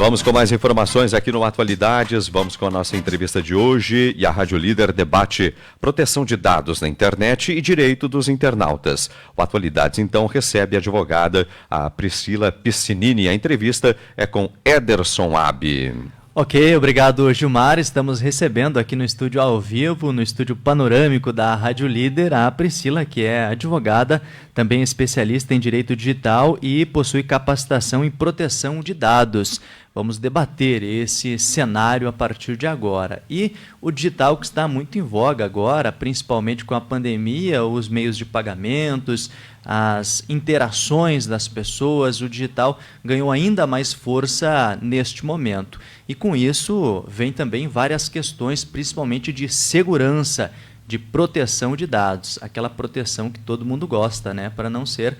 Vamos com mais informações aqui no Atualidades, vamos com a nossa entrevista de hoje e a Rádio Líder debate proteção de dados na internet e direito dos internautas. O Atualidades, então, recebe a advogada, a Priscila Piscinini. A entrevista é com Ederson Abi. Ok, obrigado, Gilmar. Estamos recebendo aqui no estúdio ao vivo, no estúdio panorâmico da Rádio Líder, a Priscila, que é advogada, também especialista em direito digital e possui capacitação em proteção de dados. Vamos debater esse cenário a partir de agora. E o digital que está muito em voga agora, principalmente com a pandemia, os meios de pagamentos, as interações das pessoas, o digital ganhou ainda mais força neste momento. E com isso vem também várias questões, principalmente de segurança, de proteção de dados, aquela proteção que todo mundo gosta, né, para não ser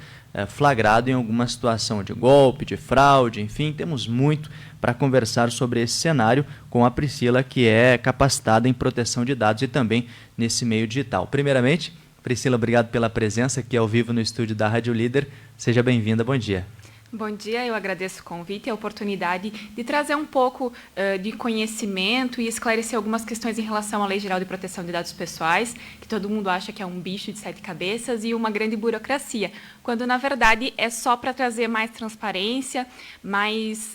flagrado em alguma situação de golpe, de fraude, enfim, temos muito para conversar sobre esse cenário com a Priscila, que é capacitada em proteção de dados e também nesse meio digital. Primeiramente, Priscila, obrigado pela presença aqui ao vivo no estúdio da Rádio Líder. Seja bem-vinda, bom dia. Bom dia, eu agradeço o convite e a oportunidade de trazer um pouco de conhecimento e esclarecer algumas questões em relação à Lei Geral de Proteção de Dados Pessoais, que todo mundo acha que é um bicho de 7 cabeças e uma grande burocracia, quando, na verdade, é só para trazer mais transparência, mais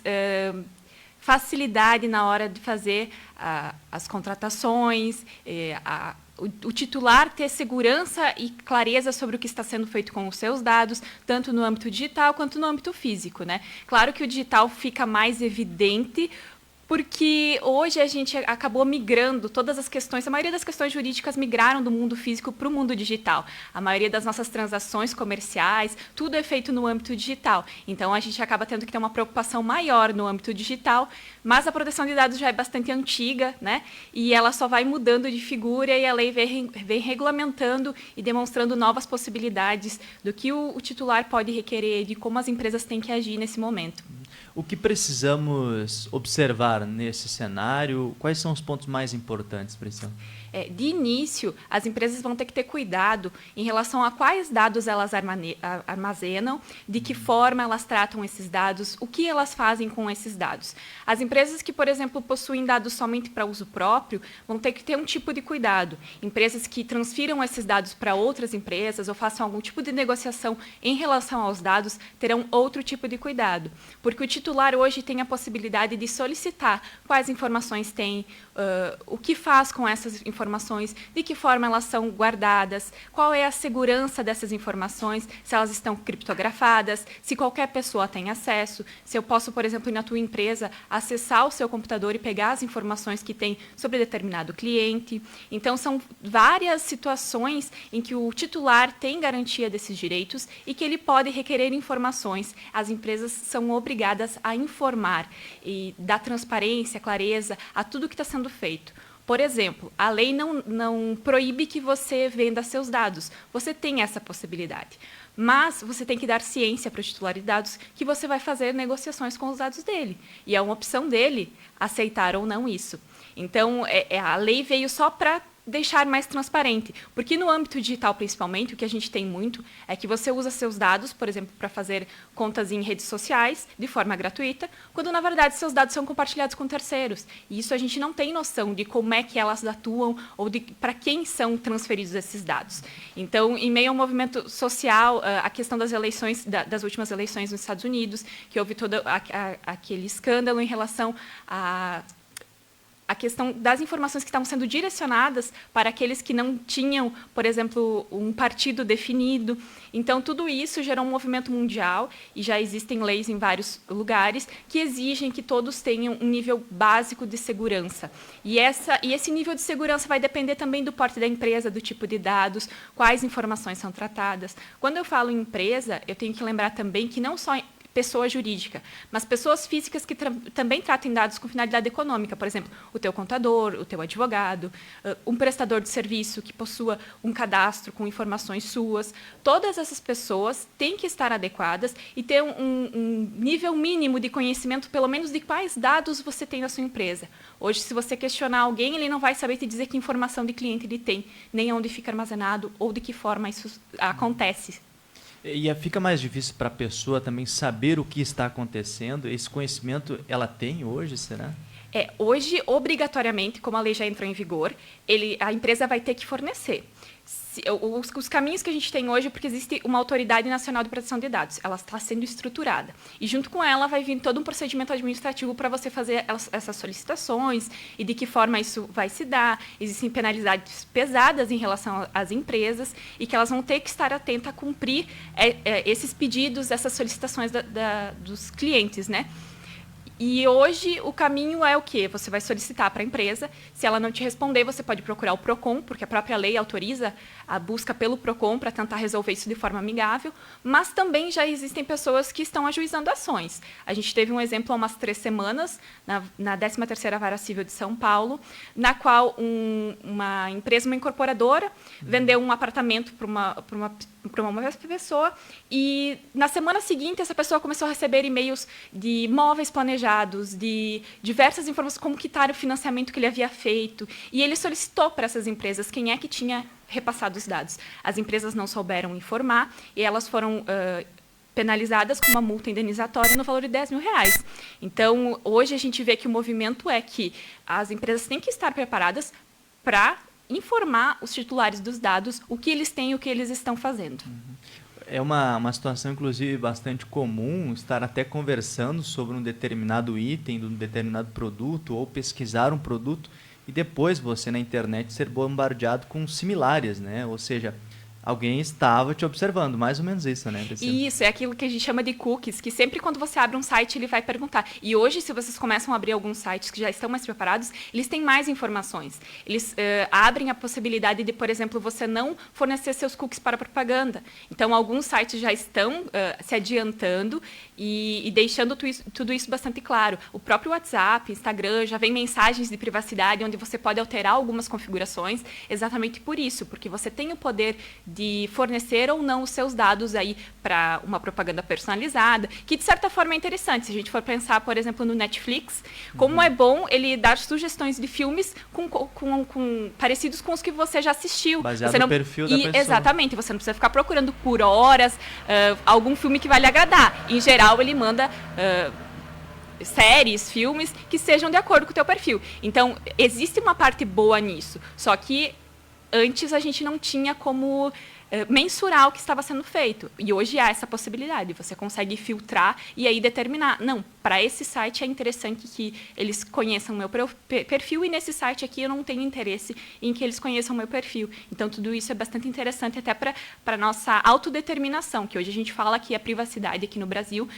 facilidade na hora de fazer as contratações, o titular ter segurança e clareza sobre o que está sendo feito com os seus dados, tanto no âmbito digital quanto no âmbito físico, né? Claro que o digital fica mais evidente, porque hoje a gente acabou migrando todas as questões, a maioria das questões jurídicas migraram do mundo físico para o mundo digital. A maioria das nossas transações comerciais, tudo é feito no âmbito digital. Então, a gente acaba tendo que ter uma preocupação maior no âmbito digital, mas a proteção de dados já é bastante antiga, né? E ela só vai mudando de figura e a lei vem regulamentando e demonstrando novas possibilidades do que o titular pode requerer, de como as empresas têm que agir nesse momento. O que precisamos observar nesse cenário? Quais são os pontos mais importantes, Priscila? De início, as empresas vão ter que ter cuidado em relação a quais dados elas armazenam, de que forma elas tratam esses dados, o que elas fazem com esses dados. As empresas que, por exemplo, possuem dados somente para uso próprio, vão ter que ter um tipo de cuidado. Empresas que transfiram esses dados para outras empresas ou façam algum tipo de negociação em relação aos dados, terão outro tipo de cuidado. Porque o titular hoje tem a possibilidade de solicitar quais informações tem, o que faz com essas informações, de que forma elas são guardadas, qual é a segurança dessas informações, se elas estão criptografadas, se qualquer pessoa tem acesso, se eu posso, por exemplo, na tua empresa, acessar o seu computador e pegar as informações que tem sobre determinado cliente. Então, são várias situações em que o titular tem garantia desses direitos e que ele pode requerer informações. As empresas são obrigadas a informar e dar transparência, clareza a tudo que está sendo feito. Por exemplo, a lei não proíbe que você venda seus dados. Você tem essa possibilidade. Mas você tem que dar ciência para o titular de dados que você vai fazer negociações com os dados dele. E é uma opção dele aceitar ou não isso. Então, a lei veio só para deixar mais transparente, porque no âmbito digital, principalmente, o que a gente tem muito é que você usa seus dados, por exemplo, para fazer contas em redes sociais de forma gratuita, quando, na verdade, seus dados são compartilhados com terceiros. E isso a gente não tem noção de como é que elas atuam ou para quem são transferidos esses dados. Então, em meio ao movimento social, a questão das eleições, das últimas eleições nos Estados Unidos, que houve todo aquele escândalo em relação a questão das informações que estavam sendo direcionadas para aqueles que não tinham, por exemplo, um partido definido. Então, tudo isso gerou um movimento mundial e já existem leis em vários lugares que exigem que todos tenham um nível básico de segurança. E esse nível de segurança vai depender também do porte da empresa, do tipo de dados, quais informações são tratadas. Quando eu falo em empresa, eu tenho que lembrar também que não só pessoa jurídica, mas pessoas físicas que também tratem dados com finalidade econômica, por exemplo, o teu contador, o teu advogado, um prestador de serviço que possua um cadastro com informações suas. Todas essas pessoas têm que estar adequadas e ter um nível mínimo de conhecimento, pelo menos, de quais dados você tem na sua empresa. Hoje, se você questionar alguém, ele não vai saber te dizer que informação de cliente ele tem, nem onde fica armazenado ou de que forma isso acontece. E fica mais difícil para a pessoa também saber o que está acontecendo? Esse conhecimento ela tem hoje, será? Hoje, obrigatoriamente, como a lei já entrou em vigor, a empresa vai ter que fornecer. Os caminhos que a gente tem hoje, porque existe uma Autoridade Nacional de Proteção de Dados, ela está sendo estruturada. E junto com ela vai vir todo um procedimento administrativo para você fazer essas solicitações e de que forma isso vai se dar. Existem penalidades pesadas em relação às empresas e que elas vão ter que estar atentas a cumprir esses pedidos, essas solicitações dos clientes, né? E hoje o caminho é o quê? Você vai solicitar para a empresa, se ela não te responder, você pode procurar o PROCON, porque a própria lei autoriza a busca pelo PROCON para tentar resolver isso de forma amigável, mas também já existem pessoas que estão ajuizando ações. A gente teve um exemplo há umas 3 semanas, na 13ª Vara Civil de São Paulo, na qual uma empresa, uma incorporadora, vendeu um apartamento para uma pessoa e na semana seguinte essa pessoa começou a receber e-mails de móveis planejados, de diversas informações, como quitar o financiamento que ele havia feito, e ele solicitou para essas empresas quem é que tinha repassado os dados. As empresas não souberam informar e elas foram penalizadas com uma multa indenizatória no valor de R$10 mil. Então, hoje a gente vê que o movimento é que as empresas têm que estar preparadas para informar os titulares dos dados o que eles têm e o que eles estão fazendo. É uma situação, inclusive, bastante comum estar até conversando sobre um determinado item, de um determinado produto, ou pesquisar um produto, e depois você, na internet, ser bombardeado com similares, né? Ou seja, alguém estava te observando, mais ou menos isso, né, Priscila? Isso, é aquilo que a gente chama de cookies, que sempre quando você abre um site, ele vai perguntar. E hoje, se vocês começam a abrir alguns sites que já estão mais preparados, eles têm mais informações. Eles abrem a possibilidade de, por exemplo, você não fornecer seus cookies para propaganda. Então, alguns sites já estão se adiantando e deixando tudo isso bastante claro. O próprio WhatsApp, Instagram, já vem mensagens de privacidade, onde você pode alterar algumas configurações, exatamente por isso, porque você tem o poder de fornecer ou não os seus dados aí para uma propaganda personalizada, que de certa forma é interessante. Se a gente for pensar, por exemplo, no Netflix, como é bom ele dar sugestões de filmes parecidos com os que você já assistiu. Baseado você no perfil da pessoa. Exatamente, você não precisa ficar procurando por horas algum filme que vai lhe agradar. Em geral, ele manda séries, filmes que sejam de acordo com o teu perfil. Então, existe uma parte boa nisso, só que antes a gente não tinha como mensurar o que estava sendo feito. E hoje há essa possibilidade. Você consegue filtrar e aí determinar. Não, para esse site é interessante que eles conheçam o meu perfil e nesse site aqui eu não tenho interesse em que eles conheçam o meu perfil. Então, tudo isso é bastante interessante até para a nossa autodeterminação, que hoje a gente fala que a privacidade aqui no Brasil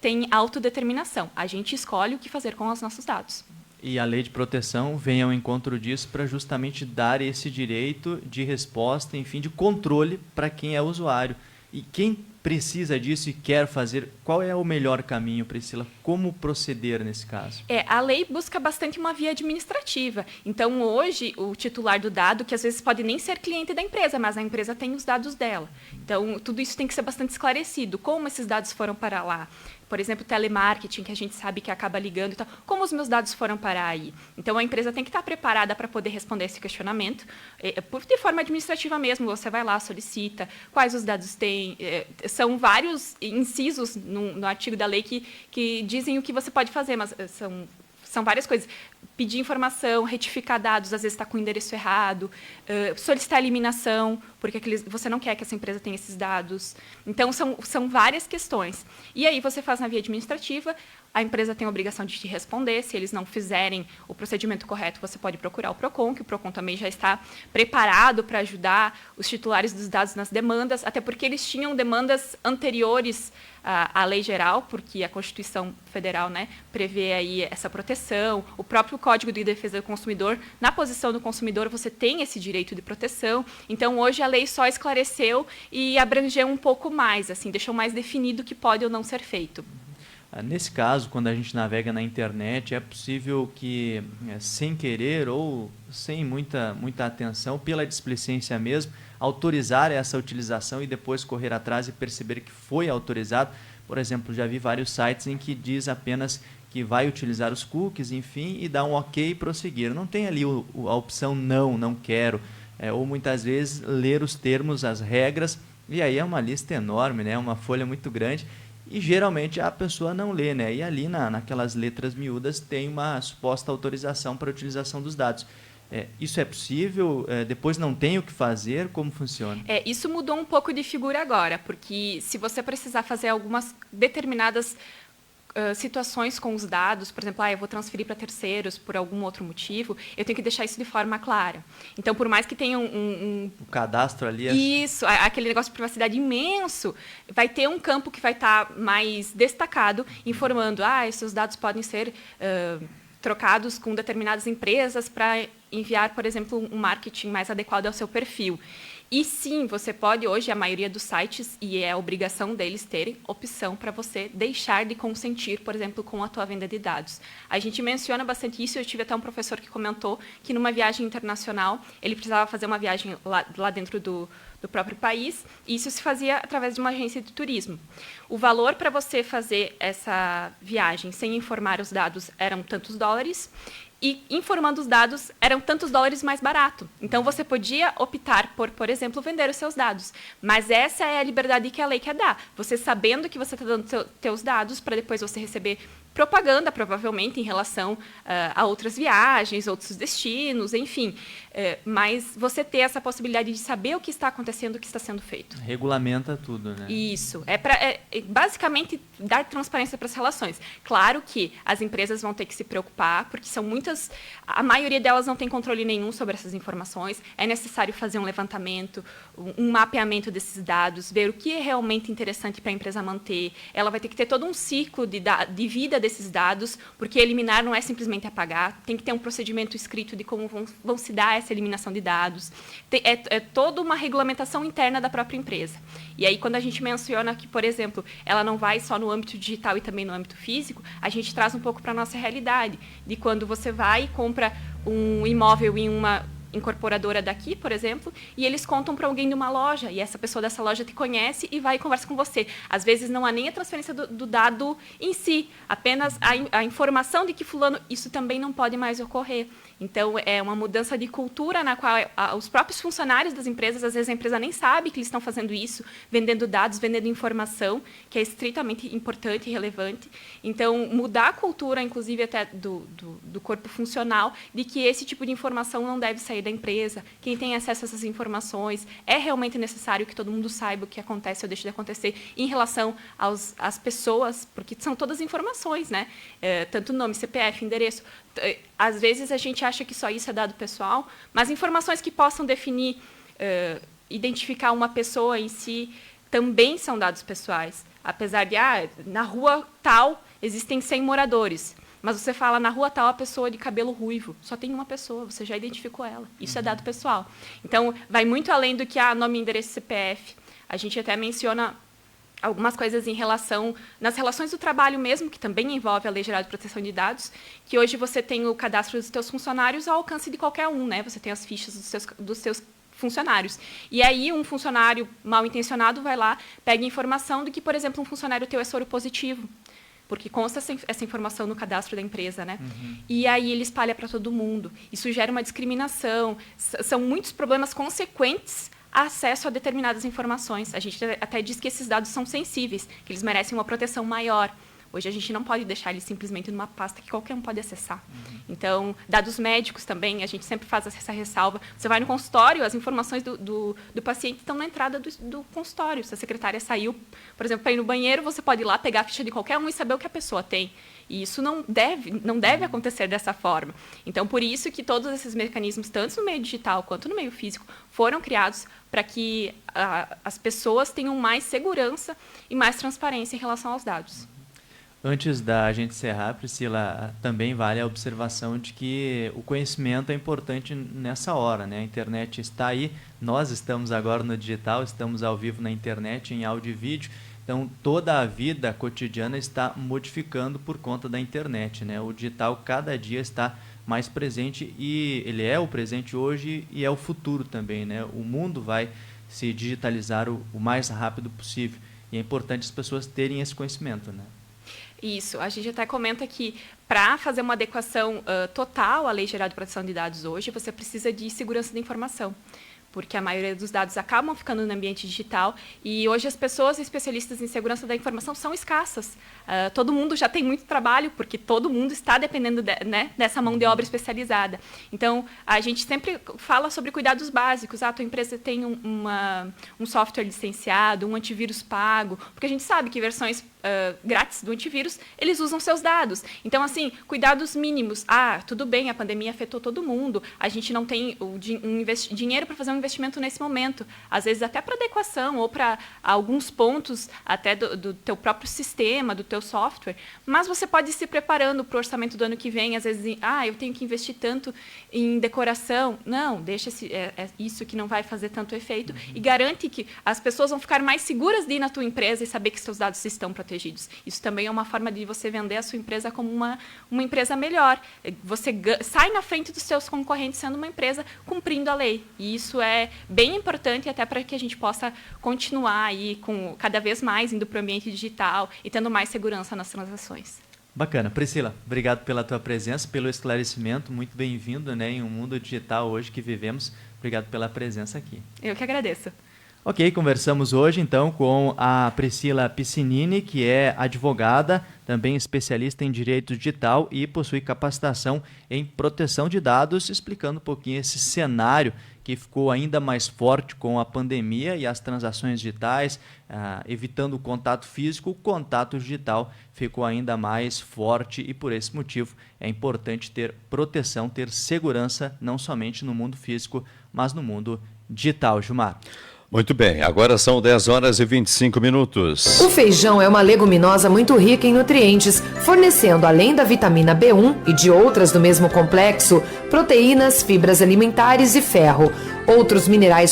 tem autodeterminação. A gente escolhe o que fazer com os nossos dados. E a lei de proteção vem ao encontro disso para justamente dar esse direito de resposta, enfim, de controle para quem é usuário. E quem precisa disso e quer fazer, qual é o melhor caminho, Priscila? Como proceder nesse caso? A lei busca bastante uma via administrativa. Então, hoje, o titular do dado, que às vezes pode nem ser cliente da empresa, mas a empresa tem os dados dela. Então, tudo isso tem que ser bastante esclarecido. Como esses dados foram para lá? Por exemplo, telemarketing, que a gente sabe que acaba ligando e tal. Como os meus dados foram parar aí? Então, a empresa tem que estar preparada para poder responder esse questionamento. De forma administrativa mesmo, você vai lá, solicita quais os dados tem. São vários incisos no artigo da lei que dizem o que você pode fazer, mas são várias coisas. Pedir informação, retificar dados, às vezes está com o endereço errado, solicitar eliminação, porque você não quer que essa empresa tenha esses dados. Então, são várias questões. E aí você faz na via administrativa, a empresa tem a obrigação de te responder. Se eles não fizerem o procedimento correto, você pode procurar o PROCON, que o PROCON também já está preparado para ajudar os titulares dos dados nas demandas, até porque eles tinham demandas anteriores à lei geral, porque a Constituição Federal, né, prevê aí essa proteção, o próprio Código de Defesa do Consumidor, na posição do consumidor, você tem esse direito de proteção. Então, hoje, a lei só esclareceu e abrangeu um pouco mais, assim, deixou mais definido o que pode ou não ser feito. Nesse caso, quando a gente navega na internet, é possível que, sem querer ou sem muita atenção, pela displicência mesmo, autorizar essa utilização e depois correr atrás e perceber que foi autorizado. Por exemplo, já vi vários sites em que diz apenas que vai utilizar os cookies, enfim, e dá um ok e prosseguir. Não tem ali a opção não quero, ou muitas vezes ler os termos, as regras, E aí é uma lista enorme, né? Uma folha muito grande. E geralmente a pessoa não lê, né? E ali naquelas letras miúdas tem uma suposta autorização para a utilização dos dados. Isso é possível? Depois não tem o que fazer? Como funciona? Isso mudou um pouco de figura agora, porque se você precisar fazer algumas determinadas situações com os dados, por exemplo, eu vou transferir para terceiros por algum outro motivo, eu tenho que deixar isso de forma clara. Então, por mais que tenha o cadastro ali... Isso, aquele negócio de privacidade imenso, vai ter um campo que vai estar mais destacado, informando, esses dados podem ser trocados com determinadas empresas para enviar, por exemplo, um marketing mais adequado ao seu perfil. E sim, você pode hoje, a maioria dos sites, e é a obrigação deles terem opção para você deixar de consentir, por exemplo, com a tua venda de dados. A gente menciona bastante isso, eu tive até um professor que comentou que numa viagem internacional, ele precisava fazer uma viagem lá dentro do próprio país, e isso se fazia através de uma agência de turismo. O valor para você fazer essa viagem sem informar os dados eram tantos dólares, e informando os dados eram tantos dólares mais barato. Então, você podia optar por exemplo, vender os seus dados. Mas essa é a liberdade que a lei quer dar. Você sabendo que você está dando teus dados para depois você receber propaganda, provavelmente, em relação a outras viagens, outros destinos, enfim. Mas você ter essa possibilidade de saber o que está acontecendo, o que está sendo feito. Regulamenta tudo, né? Isso. Basicamente, dar transparência para as relações. Claro que as empresas vão ter que se preocupar, porque são muitas... A maioria delas não tem controle nenhum sobre essas informações. É necessário fazer um levantamento, um mapeamento desses dados, ver o que é realmente interessante para a empresa manter. Ela vai ter que ter todo um ciclo de vida desses dados, porque eliminar não é simplesmente apagar, tem que ter um procedimento escrito de como vão se dar essa eliminação de dados. É toda uma regulamentação interna da própria empresa. E aí, quando a gente menciona que, por exemplo, ela não vai só no âmbito digital e também no âmbito físico, a gente traz um pouco para a nossa realidade, de quando você vai e compra um imóvel em uma incorporadora daqui, por exemplo, e eles contam para alguém de uma loja, e essa pessoa dessa loja te conhece e vai e conversa com você. Às vezes não há nem a transferência do dado em si, apenas a informação de que fulano, isso também não pode mais ocorrer. Então, é uma mudança de cultura na qual os próprios funcionários das empresas, às vezes a empresa nem sabe que eles estão fazendo isso, vendendo dados, vendendo informação, que é estritamente importante e relevante. Então, mudar a cultura, inclusive até do corpo funcional, de que esse tipo de informação não deve sair da empresa, quem tem acesso a essas informações, é realmente necessário que todo mundo saiba o que acontece ou deixa de acontecer em relação às pessoas, porque são todas informações, né? Tanto nome, CPF, endereço. Às vezes a gente acha que só isso é dado pessoal, mas informações que possam definir, identificar uma pessoa em si, também são dados pessoais. Apesar de, na rua tal, existem 100 moradores, mas você fala, na rua tal, a pessoa de cabelo ruivo, só tem uma pessoa, você já identificou ela. Isso é dado pessoal. Então, vai muito além do que nome, endereço, CPF. A gente até menciona algumas coisas em relação, nas relações do trabalho mesmo, que também envolve a Lei Geral de Proteção de Dados, que hoje você tem o cadastro dos seus funcionários ao alcance de qualquer um, né? Você tem as fichas dos seus funcionários. E aí um funcionário mal intencionado vai lá, pega informação de que, por exemplo, um funcionário teu é soro positivo, porque consta essa informação no cadastro da empresa, né? Uhum. E aí ele espalha para todo mundo. Isso gera uma discriminação. São muitos problemas consequentes acesso a determinadas informações. A gente até diz que esses dados são sensíveis, que eles merecem uma proteção maior. Hoje a gente não pode deixar eles simplesmente numa pasta que qualquer um pode acessar. Uhum. Então, dados médicos também, a gente sempre faz essa ressalva. Você vai no consultório, as informações do paciente estão na entrada do consultório. Se a secretária saiu, por exemplo, para ir no banheiro, você pode ir lá, pegar a ficha de qualquer um e saber o que a pessoa tem. E isso não deve acontecer dessa forma. Então, por isso que todos esses mecanismos, tanto no meio digital quanto no meio físico, foram criados para que as pessoas tenham mais segurança e mais transparência em relação aos dados. Antes da gente encerrar, Priscila, também vale a observação de que o conhecimento é importante nessa hora, né? A internet está aí, nós estamos agora no digital, estamos ao vivo na internet, em áudio e vídeo. Então, toda a vida cotidiana está modificando por conta da internet, né? O digital cada dia está mais presente e ele é o presente hoje e é o futuro também, né? O mundo vai se digitalizar o mais rápido possível e é importante as pessoas terem esse conhecimento, né? Isso. A gente até comenta que para fazer uma adequação total à Lei Geral de Proteção de Dados hoje, você precisa de segurança da informação. porque a maioria dos dados acabam ficando no ambiente digital e hoje as pessoas especialistas em segurança da informação são escassas. Todo mundo já tem muito trabalho, porque todo mundo está dependendo dessa mão de obra especializada. Então, a gente sempre fala sobre cuidados básicos. A tua empresa tem um software licenciado, um antivírus pago, porque a gente sabe que versões grátis do antivírus, eles usam seus dados. Então, assim, cuidados mínimos. Tudo bem, a pandemia afetou todo mundo, a gente não tem dinheiro para fazer um investimento nesse momento. Às vezes, até para adequação ou para alguns pontos até do teu próprio sistema, do teu software. Mas você pode ir se preparando para o orçamento do ano que vem. Às vezes, eu tenho que investir tanto em decoração. Não, deixa isso que não vai fazer tanto efeito. E garante que as pessoas vão ficar mais seguras de ir na tua empresa e saber que seus dados estão protegidos. Isso também é uma forma de você vender a sua empresa como uma empresa melhor. Você sai na frente dos seus concorrentes sendo uma empresa cumprindo a lei. E isso é bem importante até para que a gente possa continuar aí cada vez mais indo para o ambiente digital e tendo mais segurança nas transações. Bacana. Priscila, obrigado pela tua presença, pelo esclarecimento. Muito bem-vindo, em um mundo digital hoje que vivemos. Obrigado pela presença aqui. Eu que agradeço. Ok, conversamos hoje então com a Priscila Piscinini, que é advogada, também especialista em direito digital e possui capacitação em proteção de dados, explicando um pouquinho esse cenário que ficou ainda mais forte com a pandemia e as transações digitais, evitando o contato físico, o contato digital ficou ainda mais forte e por esse motivo é importante ter proteção, ter segurança, não somente no mundo físico, mas no mundo digital. Gilmar. Muito bem, agora são 10h25. O feijão é uma leguminosa muito rica em nutrientes, fornecendo, além da vitamina B1 e de outras do mesmo complexo, proteínas, fibras alimentares e ferro. Outros minerais